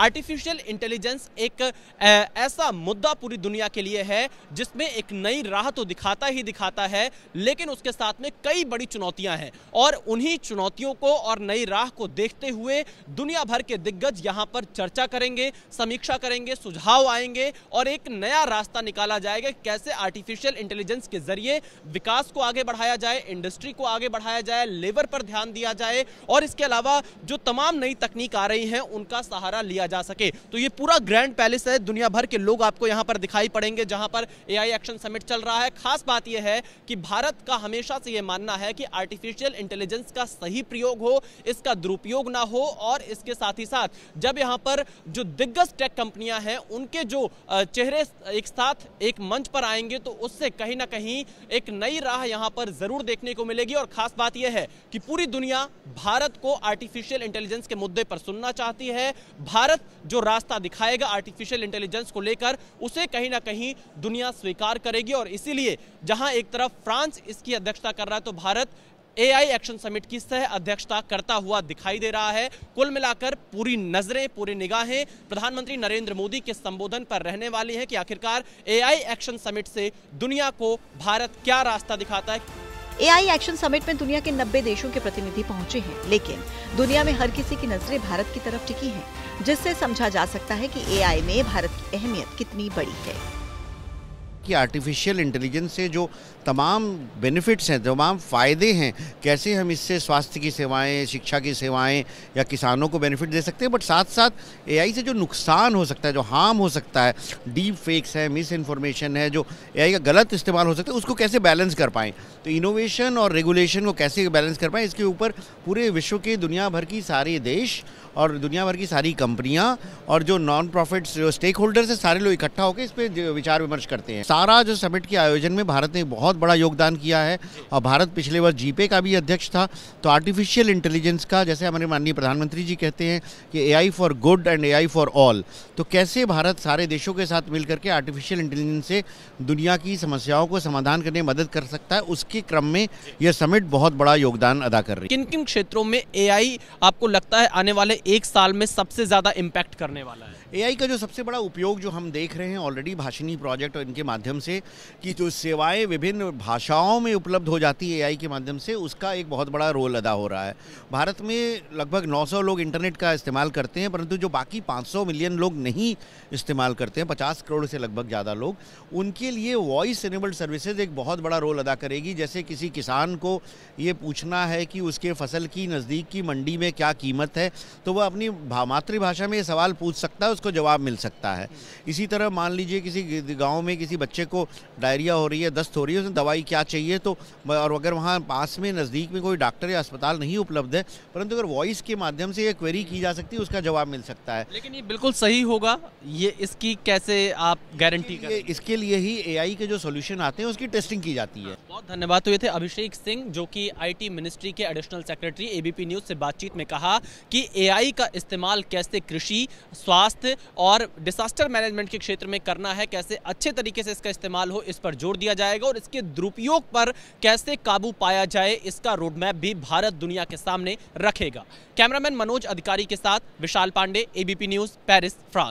Artificial intelligence एक ऐसा मुद्दा पूरी दुनिया के लिए है जिसमें एक नई राह तो दिखाता ही दिखाता है, लेकिन उसके साथ में कई बड़ी चुनौतियां हैं और उन्हीं चुनौतियों को और नई राह को देखते हुए दुनिया भर के दिग्गज यहां पर चर्चा करेंगे, समीक्षा करेंगे, सुझाव आएंगे और एक नया रास्ता निकाला जाएगा कैसे आर्टिफिशियल इंटेलिजेंस के जरिए विकास को आगे बढ़ाया जाए, इंडस्ट्री को आगे बढ़ाया जाए, लेबर पर ध्यान दिया जाए और इसके अलावा जो तमाम नई तकनीक आ रही हैं उनका सहारा लिया जा सके। तो ये पूरा ग्रैंड पैलेस है, दुनिया भर के लोग आपको यहां पर दिखाई पड़ेंगे जहां पर एआई एक्शन समिट चल रहा है। खास बात यह है कि भारत का हमेशा से यह मानना है कि आर्टिफिशियल इंटेलिजेंस का सही प्रयोग हो, इसका दुरुपयोग ना हो और इसके साथ ही साथ जब यहां पर जो दिग्गज टेक कंपनियां हैं उनके जो चेहरे एक साथ एक मंच पर आएंगे तो उससे कहीं ना कहीं एक नई राह यहां पर जरूर देखने को मिलेगी। और खास बात यह है कि पूरी दुनिया भारत को आर्टिफिशियल इंटेलिजेंस के मुद्दे पर सुनना चाहती है। भारत जो रास्ता दिखाएगा आर्टिफिशियल इंटेलिजेंस को लेकर उसे कहीं ना कहीं दुनिया स्वीकार करेगी और इसीलिए जहां एक तरफ फ्रांस इसकी अध्यक्षता कर रहा है तो भारत एआई एक्शन समिट की सह अध्यक्षता करता हुआ दिखाई दे रहा है। कुल मिलाकर पूरी नजरें, पूरी निगाहें प्रधानमंत्री नरेंद्र मोदी के संबोधन पर रहने वाली हैं कि आखिरकार एआई एक्शन समिट से दुनिया को भारत क्या रास्ता दिखाता है। एआई एक्शन समिट में दुनिया के 90 देशों के प्रतिनिधि पहुंचे हैं, लेकिन दुनिया में हर किसी की नजरें भारत की तरफ टिकी हैं, जिससे समझा जा सकता है कि एआई में भारत की अहमियत कितनी बड़ी है। कि आर्टिफिशियल इंटेलिजेंस से जो तमाम बेनिफिट्स हैं, तमाम फ़ायदे हैं, कैसे हम इससे स्वास्थ्य की सेवाएं, शिक्षा की सेवाएं या किसानों को बेनिफिट दे सकते हैं, बट साथ साथ एआई से जो नुकसान हो सकता है, जो हार्म हो सकता है, डीप फेक्स है, मिस इन्फॉर्मेशन है, जो एआई का गलत इस्तेमाल हो सकता है, उसको कैसे बैलेंस कर पाएँ। तो इनोवेशन और रेगुलेशन को कैसे बैलेंस कर पाएँ, इसके ऊपर पूरे विश्व के दुनिया भर की सारे देश और दुनिया भर की सारी कंपनियां और जो नॉन प्रॉफिट्स जो स्टेक होल्डर्स हैं सारे लोग इकट्ठा होकर इस पर विचार विमर्श करते हैं। सारा जो समिट के आयोजन में भारत ने बहुत बड़ा योगदान किया है और भारत पिछले वर्ष जीपे का भी अध्यक्ष था। तो आर्टिफिशियल इंटेलिजेंस का, जैसे हमारे माननीय प्रधानमंत्री जी कहते हैं कि AI for good and AI for all, तो कैसे भारत सारे देशों के साथ मिलकर के आर्टिफिशियल इंटेलिजेंस से दुनिया की समस्याओं को समाधान करने में मदद कर सकता है, उसके क्रम में यह समिट बहुत बड़ा योगदान अदा कर रही है। किन किन क्षेत्रों में एआई आपको लगता है आने वाले एक साल में सबसे ज्यादा इम्पैक्ट करने वाला है? एआई का जो सबसे बड़ा उपयोग जो हम देख रहे हैं ऑलरेडी भाषिणी प्रोजेक्ट और इनके माध्यम से कि जो सेवाएं विभिन्न भाषाओं में उपलब्ध हो जाती है एआई के माध्यम से, उसका एक बहुत बड़ा रोल अदा हो रहा है। भारत में लगभग 900 लोग इंटरनेट का इस्तेमाल करते हैं, परंतु जो बाकी 500 मिलियन लोग नहीं इस्तेमाल करते हैं, 50 करोड़ से लगभग ज़्यादा लोग, उनके लिए वॉइस इनेबल्ड सर्विसेज एक बहुत बड़ा रोल अदा करेगी। जैसे किसी किसान को ये पूछना है कि उसके फसल की नज़दीक की मंडी में क्या कीमत है, तो वह अपनी मातृभाषा में ये सवाल पूछ सकता है, उसको जवाब मिल सकता है। इसी तरह मान लीजिए किसी गांव में किसी बच्चे को डायरिया हो रही है, दस्त हो रही है, उसमें दवाई क्या चाहिए, तो और अगर वहाँ पास में नज़दीक में कोई डॉक्टर या अस्पताल नहीं उपलब्ध है, परंतु अगर वॉइस के माध्यम से ये क्वेरी की जा सकती है, उसका जवाब मिल सकता है। लेकिन ये बिल्कुल सही होगा, ये इसकी कैसे आप गारंटी करें? इसके लिए ही एआई के जो सॉल्यूशन आते हैं उसकी टेस्टिंग की जाती है। बहुत धन्यवाद। तो ये थे अभिषेक सिंह जो कि आईटी मिनिस्ट्री के एडिशनल सेक्रेटरी। एबीपी न्यूज़ से बातचीत में कहा कि एआई का इस्तेमाल कैसे कृषि, स्वास्थ्य और डिजास्टर मैनेजमेंट के क्षेत्र में करना है, कैसे अच्छे तरीके से इसका इस्तेमाल हो, इस पर जोर दिया जाएगा और इसके दुरुपयोग पर कैसे काबू पाया जाए, इसका रोड मैप भी भारत दुनिया के सामने रखेगा। कैमरामैन मनोज अधिकारी के साथ Vishal Pandey, ABP news, Paris, France.